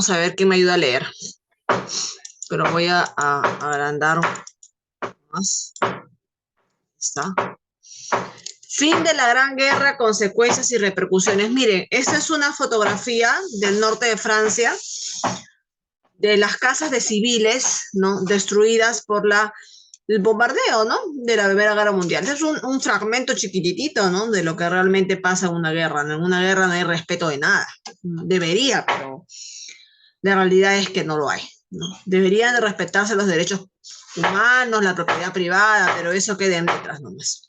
Vamos a ver quién me ayuda a leer. Pero voy a agrandar más. Está. Fin de la Gran Guerra, consecuencias y repercusiones. Miren, esta es una fotografía del norte de Francia, de las casas de civiles, ¿no? Destruidas por el bombardeo, ¿no? De la Primera Guerra Mundial. Es un fragmento chiquitito, ¿no? De lo que realmente pasa en una guerra. ¿No? En una guerra no hay respeto de nada. Debería, pero la realidad es que no lo hay, ¿no? Deberían de respetarse los derechos humanos, la propiedad privada, pero eso queda en letras nomás.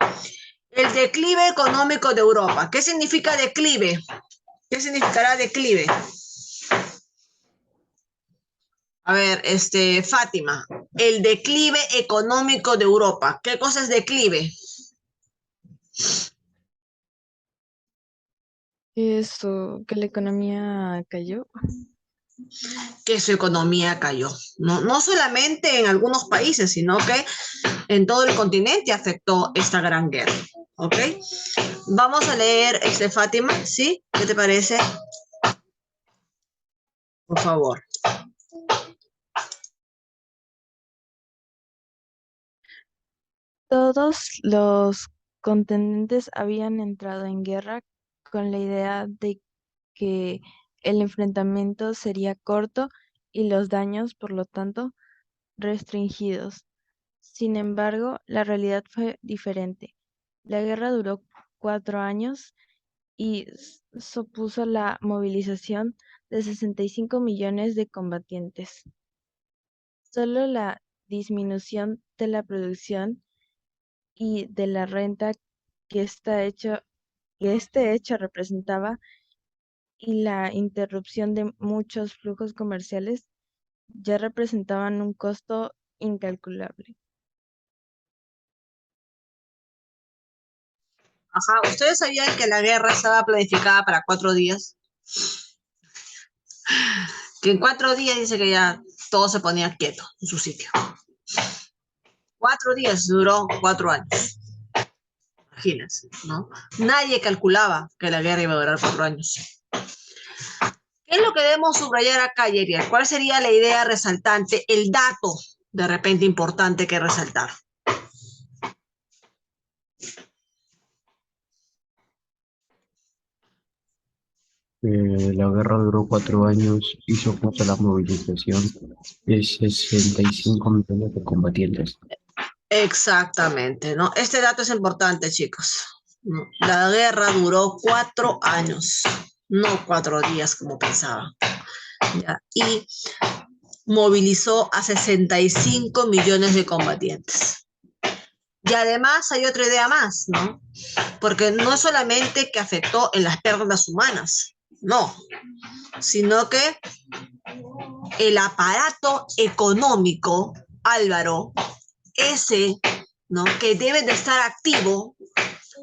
El declive económico de Europa. ¿Qué significa declive? ¿Qué significará declive? A ver, Fátima, el declive económico de Europa. ¿Qué cosa es declive? Eso, que la economía cayó. Que su economía cayó. No, no solamente en algunos países, sino que en todo el continente afectó esta gran guerra. ¿Ok? Vamos a leer, Fátima, ¿sí? ¿Qué te parece? Por favor. Todos los contendientes habían entrado en guerra con la idea de que el enfrentamiento sería corto y los daños, por lo tanto, restringidos. Sin embargo, la realidad fue diferente. La guerra duró 4 años y supuso la movilización de 65 millones de combatientes. Solo la disminución de la producción y de la renta que, que este hecho representaba y la interrupción de muchos flujos comerciales ya representaban un costo incalculable. Ajá, ¿ustedes sabían que la guerra estaba planificada para 4 días? Que en 4 días dice que ya todo se ponía quieto en su sitio. 4 días duró 4 años. Imagínense, ¿no? Nadie calculaba que la guerra iba a durar 4 años. ¿Qué es lo que debemos subrayar acá, Yeriel? ¿Cuál sería la idea resaltante, el dato de repente importante que resaltar? La guerra duró 4 años y supuso la movilización de 65 millones de combatientes. Exactamente, ¿no? Este dato es importante, chicos. ¿No? La guerra duró 4 años, no 4 días como pensaba. ¿Ya? Y movilizó a 65 millones de combatientes. Y además hay otra idea más, ¿no? Porque no es solamente que afectó en las pérdidas humanas, no, sino que el aparato económico, Álvaro, ese, ¿no? Que debe de estar activo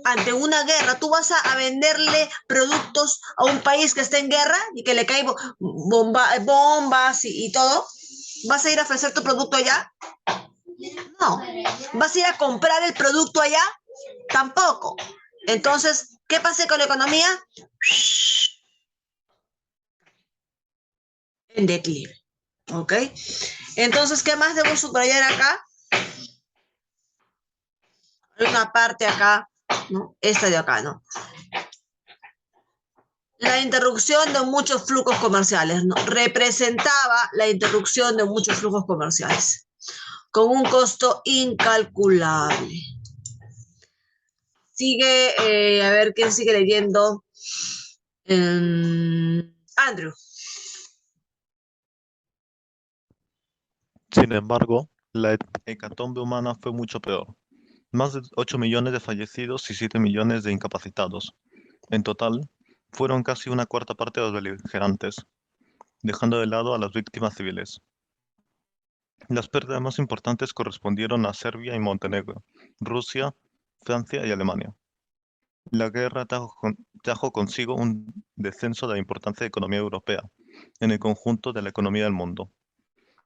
ante una guerra. Tú vas a venderle productos a un país que está en guerra y que le caen bombas y todo. ¿Vas a ir a ofrecer tu producto allá? No. ¿Vas a ir a comprar el producto allá? Tampoco. Entonces, ¿qué pasa con la economía? En declive. ¿Ok? Entonces, ¿qué más debo subrayar acá? Hay una parte acá, ¿no? Esta de acá, ¿no? La interrupción de muchos flujos comerciales, ¿no? Representaba la interrupción de muchos flujos comerciales, con un costo incalculable. Sigue, a ver quién sigue leyendo. Andrew. Sin embargo, la hecatombe humana fue mucho peor. Más de 8 millones de fallecidos y 7 millones de incapacitados. En total, fueron casi una cuarta parte de los beligerantes, dejando de lado a las víctimas civiles. Las pérdidas más importantes correspondieron a Serbia y Montenegro, Rusia, Francia y Alemania. La guerra trajo consigo un descenso de la importancia de la economía europea en el conjunto de la economía del mundo.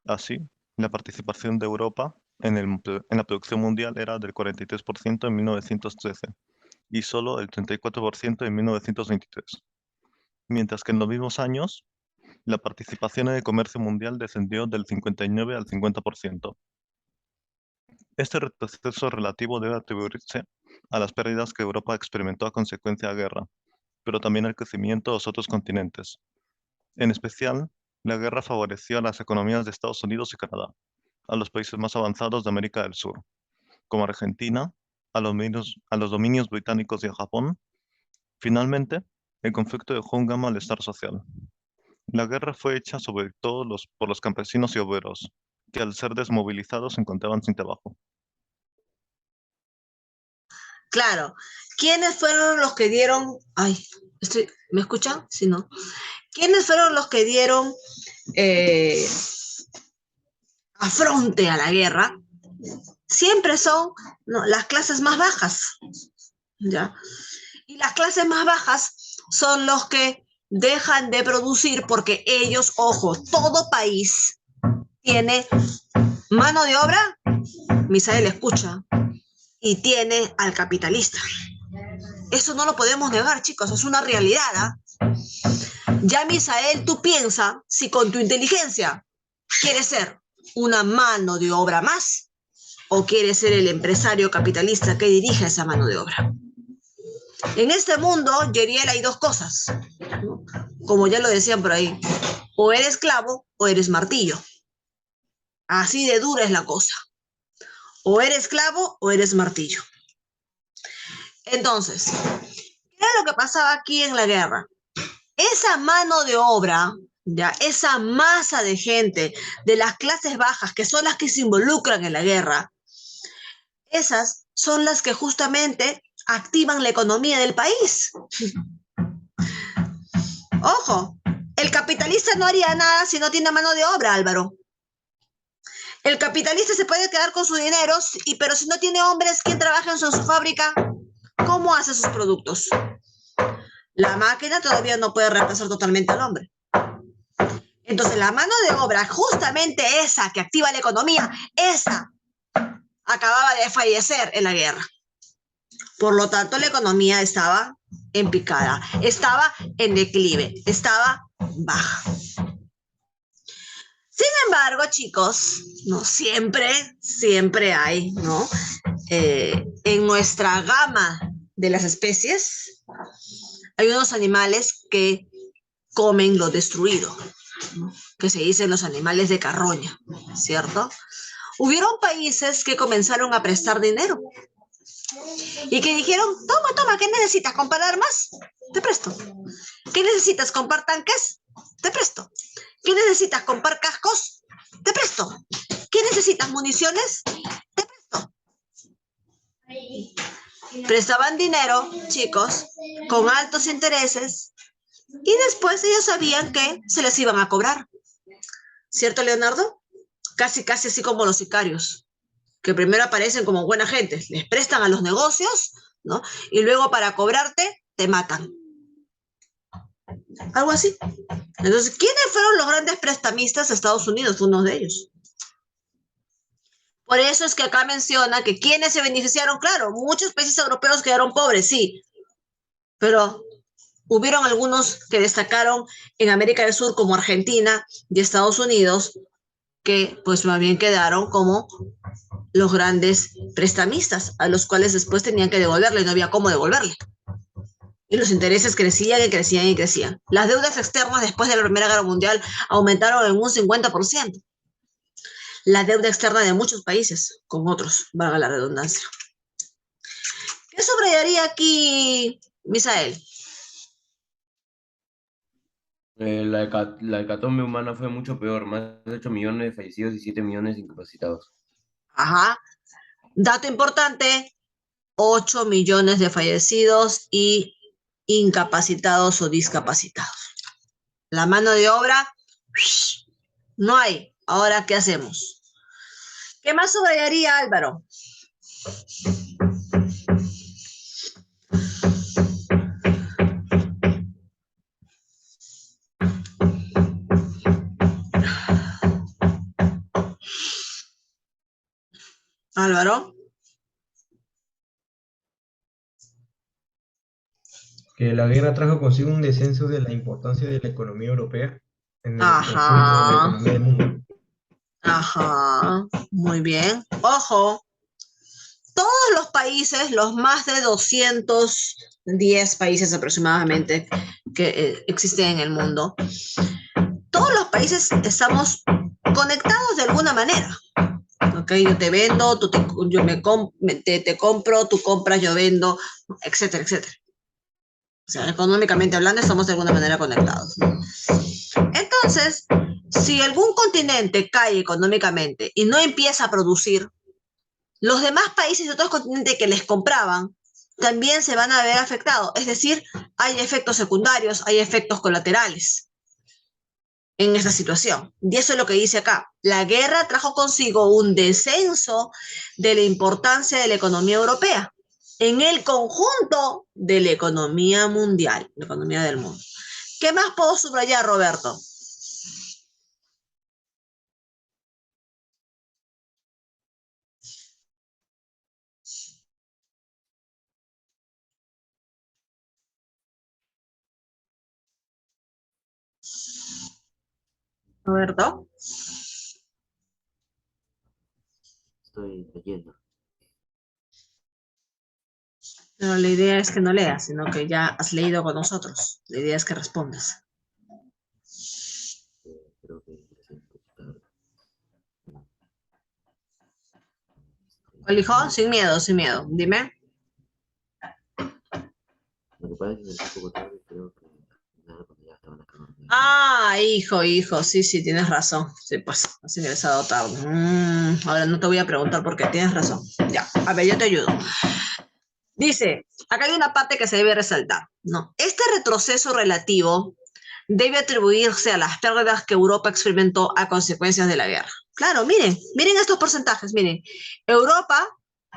Así, la participación de Europa en la producción mundial era del 43% en 1913 y solo el 34% en 1923, mientras que en los mismos años La participación en el comercio mundial descendió del 59 al 50%. Este retroceso relativo debe atribuirse a las pérdidas que Europa experimentó a consecuencia de la guerra, pero también al crecimiento de los otros continentes. En especial, la guerra favoreció a las economías de Estados Unidos y Canadá, a los países más avanzados de América del Sur, como Argentina, a los dominios británicos y a Japón. Finalmente, el conflicto dejó un gran malestar social. La guerra fue hecha sobre todo por los campesinos y obreros, que al ser desmovilizados se encontraban sin trabajo. Claro. ¿Quiénes fueron los que dieron... Ay, ¿me escuchan? Si no. ¿Quiénes fueron los que dieron eh, afronte a la guerra? Siempre son, ¿no?, las clases más bajas, ¿ya? Y las clases más bajas son los que dejan de producir porque ellos, ojo, todo país tiene mano de obra, Misael escucha, y tiene al capitalista. Eso no lo podemos negar, chicos, es una realidad, ¿eh? Ya, Misael, tú piensa si con tu inteligencia quieres ser una mano de obra más o quieres ser el empresario capitalista que dirige esa mano de obra. En este mundo, Yeriel, hay dos cosas, ¿no? Como ya lo decían por ahí, o eres clavo o eres martillo. Así de dura es la cosa. O eres clavo o eres martillo. Entonces, ¿qué era lo que pasaba aquí en la guerra? Esa mano de obra, ya, esa masa de gente de las clases bajas, que son las que se involucran en la guerra, esas son las que justamente activan la economía del país. Ojo, el capitalista no haría nada si no tiene mano de obra, Álvaro. El capitalista se puede quedar con su dinero, pero si no tiene hombres, ¿quién trabaja en su fábrica? ¿Cómo hace sus productos? La máquina todavía no puede reemplazar totalmente al hombre. Entonces, la mano de obra, justamente esa que activa la economía, esa acababa de fallecer en la guerra. Por lo tanto, la economía estaba en picada, estaba en declive, estaba baja. Sin embargo, chicos, no siempre hay, ¿no? En nuestra gama de las especies, hay unos animales que comen lo destruido, ¿no?, que se dicen los animales de carroña, ¿cierto? Hubieron países que comenzaron a prestar dinero y que dijeron, toma, ¿qué necesitas? ¿Comprar armas? Te presto. ¿Qué necesitas? ¿Comprar tanques? Te presto. ¿Qué necesitas? ¿Comprar cascos? Te presto. ¿Qué necesitas? ¿Municiones? Te presto. Prestaban dinero, chicos, con altos intereses, y después ellos sabían que se les iban a cobrar. ¿Cierto, Leonardo? Casi así como los sicarios, que primero aparecen como buena gente, les prestan a los negocios, ¿no? Y luego para cobrarte, te matan. Algo así. Entonces, ¿quiénes fueron los grandes prestamistas de Estados Unidos? Uno de ellos. Por eso es que acá menciona que quienes se beneficiaron, claro, muchos países europeos quedaron pobres, sí, pero hubieron algunos que destacaron en América del Sur, como Argentina y Estados Unidos, que pues más bien quedaron como los grandes prestamistas, a los cuales después tenían que devolverle, y no había cómo devolverle. Y los intereses crecían y crecían y crecían. Las deudas externas después de la Primera Guerra Mundial aumentaron en un 50%. La deuda externa de muchos países con otros, valga la redundancia. ¿Qué subrayaría aquí, Misael? La hecatombe humana fue mucho peor, más de 8 millones de fallecidos y 7 millones de incapacitados. Ajá. Dato importante, 8 millones de fallecidos y incapacitados o discapacitados. La mano de obra, no hay. Ahora, ¿qué hacemos? ¿Qué más subrayaría, Álvaro? Álvaro. Que la guerra trajo consigo un descenso de la importancia de la economía europea. en el conjunto de la Ajá, economía del mundo. ajá, muy bien. Ojo, todos los países, los más de 210 países aproximadamente que existen en el mundo, todos los países estamos conectados de alguna manera. Ok, yo te vendo, yo te compro, tú compras, yo vendo, etcétera, etcétera. O sea, económicamente hablando, estamos de alguna manera conectados. Entonces, si algún continente cae económicamente y no empieza a producir, los demás países de otros continentes que les compraban también se van a ver afectados. Es decir, hay efectos secundarios, hay efectos colaterales en esta situación. Y eso es lo que dice acá. La guerra trajo consigo un descenso de la importancia de la economía europea en el conjunto de la economía mundial, la economía del mundo. ¿Qué más puedo subrayar, Roberto? Roberto, Estoy leyendo. pero la idea es que no leas, sino que ya has leído con nosotros. La idea es que respondas. Creo que es importante. ¿Cuál hijo? Sin miedo, sin miedo. Dime. Lo que pasa es que me un poco tarde, creo que al final cuando ya estaban acabando. Ah, hijo, sí, sí, tienes razón. Sí, pues, has ingresado tarde. Ahora no te voy a preguntar por qué, tienes razón. Ya, a ver, yo te ayudo. Dice, acá hay una parte que se debe resaltar, ¿no? Este retroceso relativo debe atribuirse a las pérdidas que Europa experimentó a consecuencias de la guerra. Claro, miren estos porcentajes, miren. Europa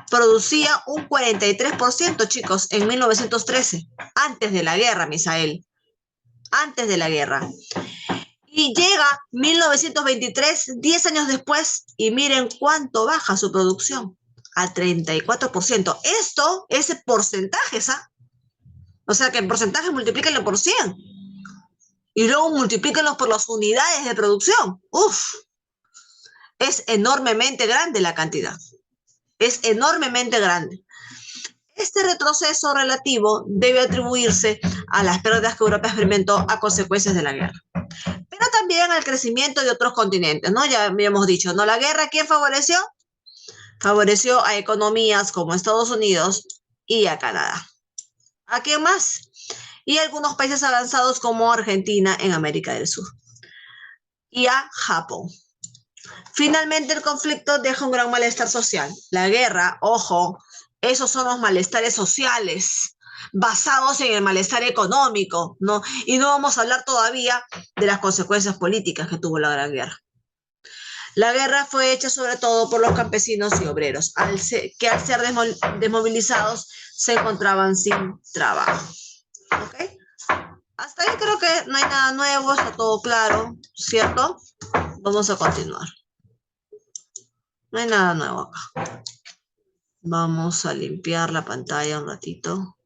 producía un 43%, chicos, en 1913, antes de la guerra, Misael, antes de la guerra. Y llega 1923, 10 años después, y miren cuánto baja su producción, a 34%. Esto, ese porcentaje, ¿sabes? O sea que el porcentaje multiplíquenlo por 100 y luego multiplíquenlo por las unidades de producción. Uf, es enormemente grande la cantidad. Es enormemente grande. Este retroceso relativo debe atribuirse a las pérdidas que Europa experimentó a consecuencias de la guerra, pero también al crecimiento de otros continentes, ¿no? Ya habíamos dicho, ¿no? La guerra, ¿quién favoreció? Favoreció a economías como Estados Unidos y a Canadá. ¿A quién más? Y algunos países avanzados como Argentina en América del Sur. Y a Japón. Finalmente, el conflicto deja un gran malestar social. La guerra, ojo, esos son los malestares sociales basados en el malestar económico, ¿no? Y no vamos a hablar todavía de las consecuencias políticas que tuvo la Gran Guerra. La guerra fue hecha sobre todo por los campesinos y obreros, que al ser desmovilizados se encontraban sin trabajo. ¿Ok? Hasta ahí creo que no hay nada nuevo, está todo claro, ¿cierto? Vamos a continuar. No hay nada nuevo acá. Vamos a limpiar la pantalla un ratito.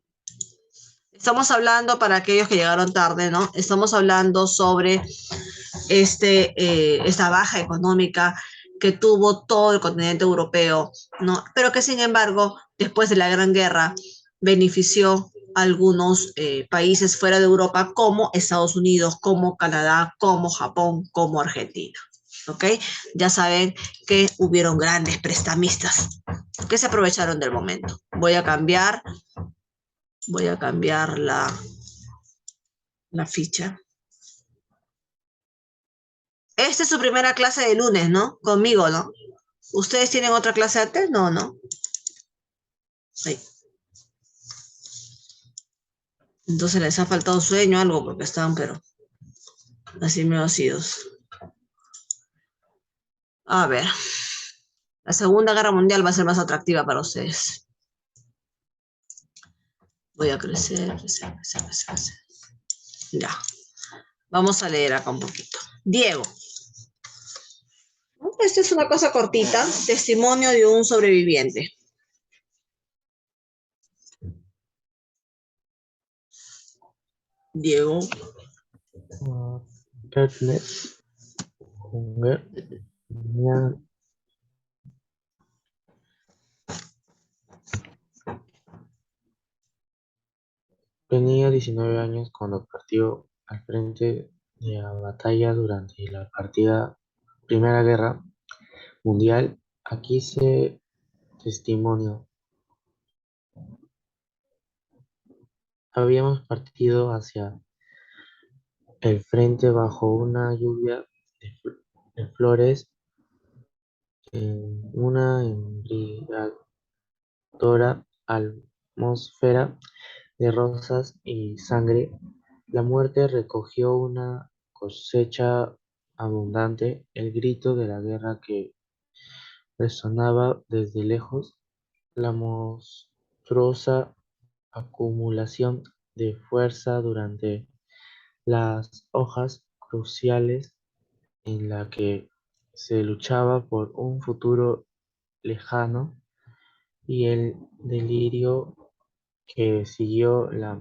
Estamos hablando, para aquellos que llegaron tarde, ¿no? Estamos hablando sobre esta baja económica que tuvo todo el continente europeo, ¿no? Pero que sin embargo, después de la Gran Guerra, benefició a algunos países fuera de Europa, como Estados Unidos, como Canadá, como Japón, como Argentina. ¿Ok? Ya saben que hubieron grandes prestamistas que se aprovecharon del momento. Voy a cambiar la ficha. Esta es su primera clase de lunes, ¿no? Conmigo, ¿no? ¿Ustedes tienen otra clase antes? No, ¿no? Sí. Entonces les ha faltado sueño o algo porque estaban, pero así me idos. A ver. La Segunda Guerra Mundial va a ser más atractiva para ustedes. Voy a crecer. Ya. Vamos a leer acá un poquito. Diego. Esta es una cosa cortita. Testimonio de un sobreviviente. Diego. Ernest Unger tenía 19 años cuando partió al frente de la batalla durante la Primera Guerra Mundial. Aquí se testimonio. Habíamos partido hacia el frente bajo una lluvia de flores en una embriagadora atmósfera de rosas y sangre. La muerte recogió una cosecha abundante, el grito de la guerra que resonaba desde lejos, la monstruosa acumulación de fuerza durante las hojas cruciales en la que se luchaba por un futuro lejano y el delirio que siguió la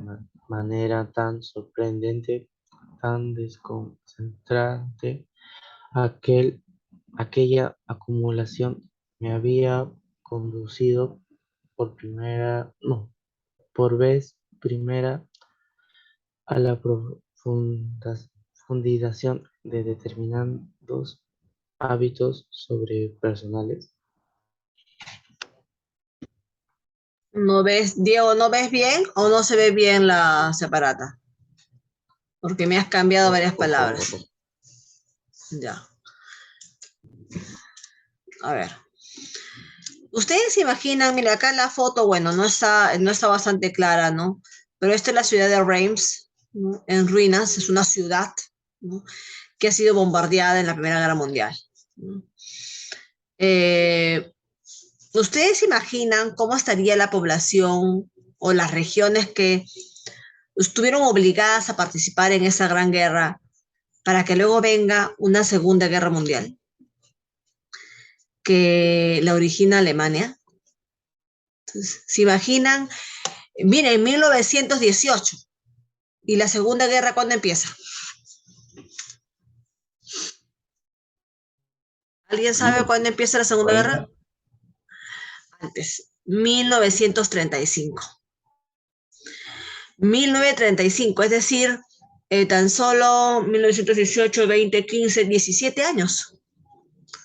manera tan sorprendente, tan desconcertante, aquella acumulación me había conducido por vez primera a la profundización de determinados hábitos sobrepersonales. ¿No ves, Diego, no ves bien o no se ve bien la separata? Porque me has cambiado varias Por favor. palabras. Ya. A ver. Ustedes se imaginan, mira, acá la foto, bueno, no está bastante clara, ¿no? Pero esta es la ciudad de Reims, ¿no? En ruinas, es una ciudad, ¿no? Que ha sido bombardeada en la Primera Guerra Mundial, ¿no? Eh, ¿Ustedes se imaginan cómo estaría la población o las regiones que estuvieron obligadas a participar en esa gran guerra para que luego venga una Segunda Guerra Mundial que la origina Alemania? Entonces, ¿se imaginan? Mira, en 1918. ¿Y la Segunda Guerra cuándo empieza? ¿Alguien sabe cuándo empieza la Segunda Guerra? Antes, 1935. 1935, es decir, tan solo 1918, 20, 15, 17 años.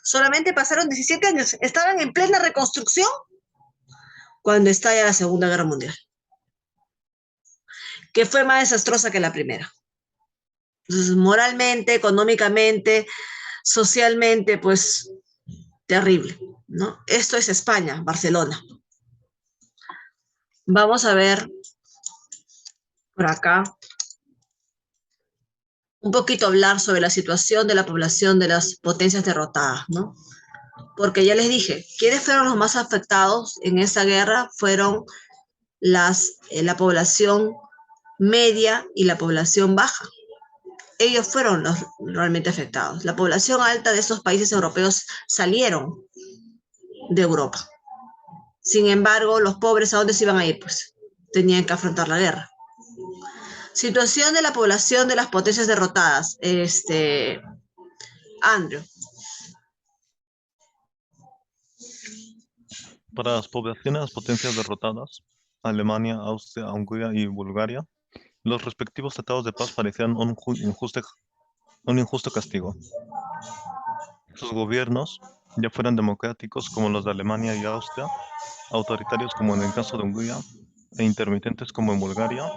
Solamente pasaron 17 años. Estaban en plena reconstrucción cuando estalla la Segunda Guerra Mundial, que fue más desastrosa que la primera. Entonces, moralmente, económicamente, socialmente, pues terrible, ¿no? Esto es España, Barcelona. Vamos a ver por acá un poquito hablar sobre la situación de la población de las potencias derrotadas, ¿no? Porque ya les dije, ¿quiénes fueron los más afectados en esa guerra? Fueron la población media y la población baja. Ellos fueron los realmente afectados. La población alta de esos países europeos salieron de Europa. Sin embargo, los pobres, ¿a dónde se iban a ir? Pues tenían que afrontar la guerra. Situación de la población de las potencias derrotadas. Andrew. Para las poblaciones de las potencias derrotadas, Alemania, Austria, Hungría y Bulgaria, los respectivos tratados de paz parecían un injusto castigo. Sus gobiernos, ya fueran democráticos como los de Alemania y Austria, autoritarios como en el caso de Hungría, e intermitentes como en Bulgaria,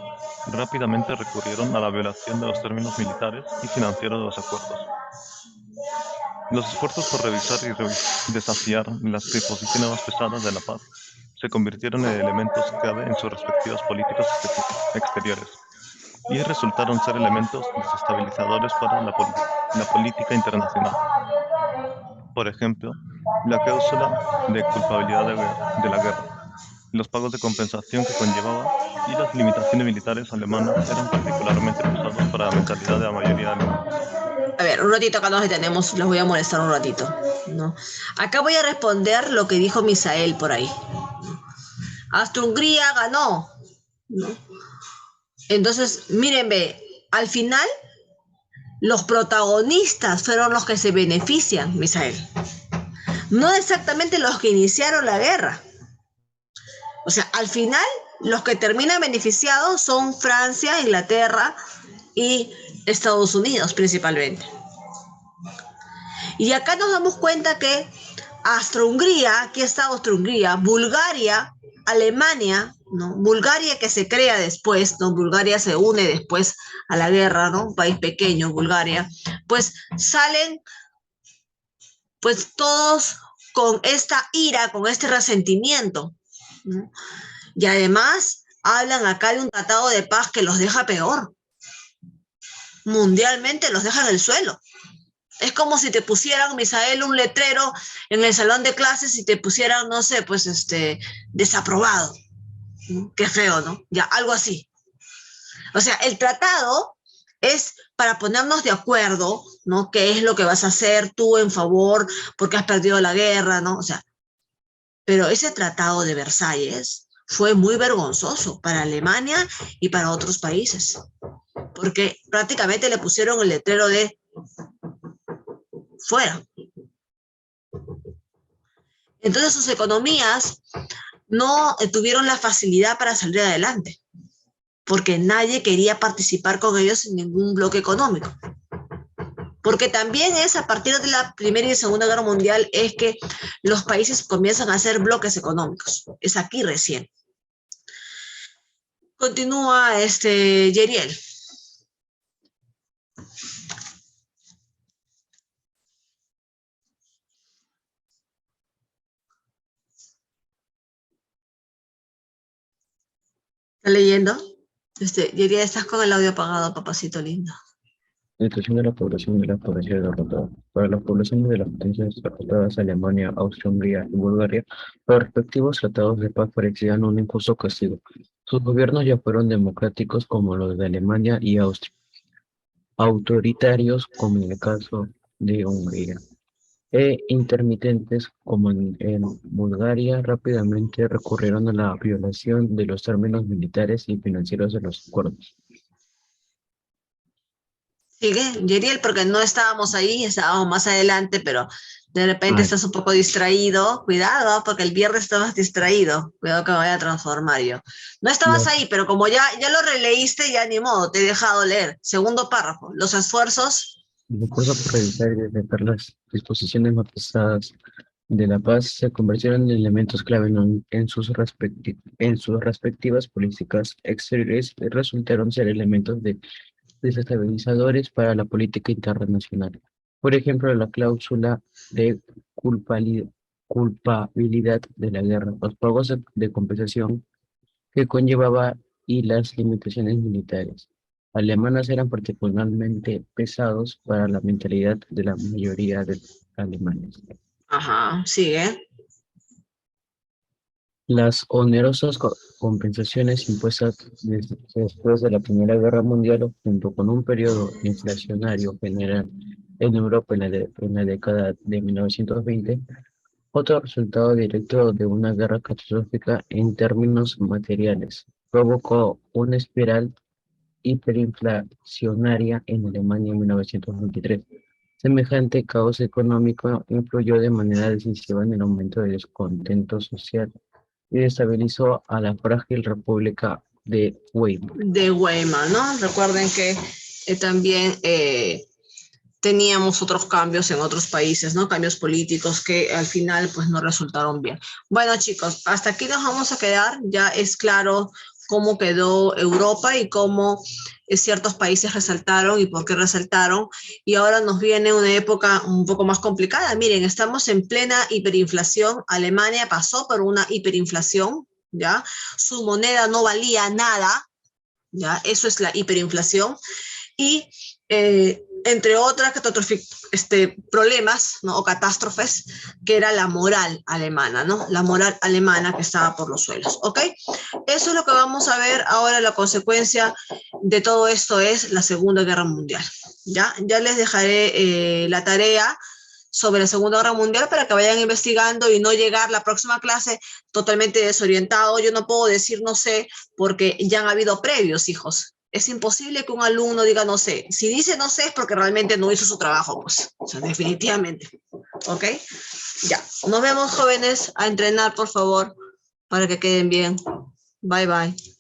rápidamente recurrieron a la violación de los términos militares y financieros de los acuerdos. Los esfuerzos por revisar y desafiar las disposiciones más pesadas de la paz se convirtieron en elementos clave en sus respectivas políticas exteriores y resultaron ser elementos desestabilizadores para la política internacional. Por ejemplo, la cláusula de culpabilidad de la guerra, los pagos de compensación que conllevaba y las limitaciones militares alemanas eran particularmente pesados para la mentalidad de la mayoría alemana. A ver, un ratito acá nos detenemos, los voy a molestar un ratito, ¿no? Acá voy a responder lo que dijo Misael por ahí. Austria-Hungría ganó, ¿no? Entonces, miren, ve, al final los protagonistas fueron los que se benefician, Misael. No exactamente los que iniciaron la guerra. O sea, al final, los que terminan beneficiados son Francia, Inglaterra y Estados Unidos principalmente. Y acá nos damos cuenta que Austro-Hungría, aquí está Austro-Hungría, Bulgaria, Alemania, ¿no? Bulgaria que se crea después, ¿no? Bulgaria se une después a la guerra, ¿no? Un país pequeño, Bulgaria, pues salen pues todos con esta ira, con este resentimiento, ¿no? Y además hablan acá de un tratado de paz que los deja peor. Mundialmente los deja en el suelo. Es como si te pusieran, Misael, un letrero en el salón de clases y te pusieran, no sé, pues desaprobado. ¿No? Qué feo, ¿no? Ya, algo así. O sea, el tratado es para ponernos de acuerdo, ¿no? ¿Qué es lo que vas a hacer tú en favor porque has perdido la guerra, ¿no? O sea, pero ese tratado de Versalles fue muy vergonzoso para Alemania y para otros países, porque prácticamente le pusieron el letrero de fuera. Entonces sus economías no tuvieron la facilidad para salir adelante, porque nadie quería participar con ellos en ningún bloque económico. Porque también es a partir de la Primera y Segunda Guerra Mundial es que los países comienzan a hacer bloques económicos. Es aquí recién. Continúa Yeriel. ¿Está leyendo? Yeriel, estás con el audio apagado, papacito lindo. Situación de la población y las potencias derrotadas. Para las poblaciones de las potencias derrotadas, Alemania, Austria-Hungría y Bulgaria, los respectivos tratados de paz parecían un injusto castigo. Sus gobiernos ya fueron democráticos como los de Alemania y Austria, autoritarios como en el caso de Hungría, e intermitentes como en Bulgaria, rápidamente recurrieron a la violación de los términos militares y financieros de los acuerdos. Sigue, Yeriel, porque no estábamos ahí, estábamos más adelante, pero de repente estás un poco distraído. Cuidado, porque el viernes estabas distraído. Cuidado que me vaya a transformar yo. No estabas ahí, pero como ya lo releíste, ya ni modo, te he dejado leer. Segundo párrafo, los esfuerzos. El esfuerzo por revisar y defender las disposiciones más pesadas de la paz se convirtieron en elementos clave en sus respectivas políticas exteriores y resultaron ser elementos desestabilizadores para la política internacional. Por ejemplo, la cláusula de culpabilidad de la guerra, los pagos de compensación que conllevaba y las limitaciones militares alemanas eran particularmente pesados para la mentalidad de la mayoría de alemanes. Ajá, sigue. Las onerosas compensaciones impuestas después de la Primera Guerra Mundial, junto con un periodo inflacionario general en Europa en la década de 1920, otro resultado directo de una guerra catastrófica en términos materiales, provocó una espiral hiperinflacionaria en Alemania en 1923. Semejante caos económico influyó de manera decisiva en el aumento del descontento social y destabilizó a la frágil República de Weimar. De Weimar, ¿no? Recuerden que también teníamos otros cambios en otros países, ¿no? Cambios políticos que al final pues no resultaron bien. Bueno, chicos, hasta aquí nos vamos a quedar. Ya es claro cómo quedó Europa y cómo ciertos países resaltaron y por qué resaltaron. Y ahora nos viene una época un poco más complicada. Miren, estamos en plena hiperinflación. Alemania pasó por una hiperinflación, ¿ya? Su moneda no valía nada, ¿ya? Eso es la hiperinflación. Y entre otras problemas, ¿no? O catástrofes, que era la moral alemana, ¿no? La moral alemana que estaba por los suelos, ¿ok? Eso es lo que vamos a ver ahora. La consecuencia de todo esto es la Segunda Guerra Mundial, ¿ya? Ya les dejaré la tarea sobre la Segunda Guerra Mundial para que vayan investigando y no llegar la próxima clase totalmente desorientado. Yo no puedo decir no sé porque ya han habido previos, hijos. Es imposible que un alumno diga no sé. Si dice no sé es porque realmente no hizo su trabajo, pues. O sea, definitivamente. ¿Ok? Ya. Nos vemos, jóvenes, a entrenar, por favor, para que queden bien. Bye, bye.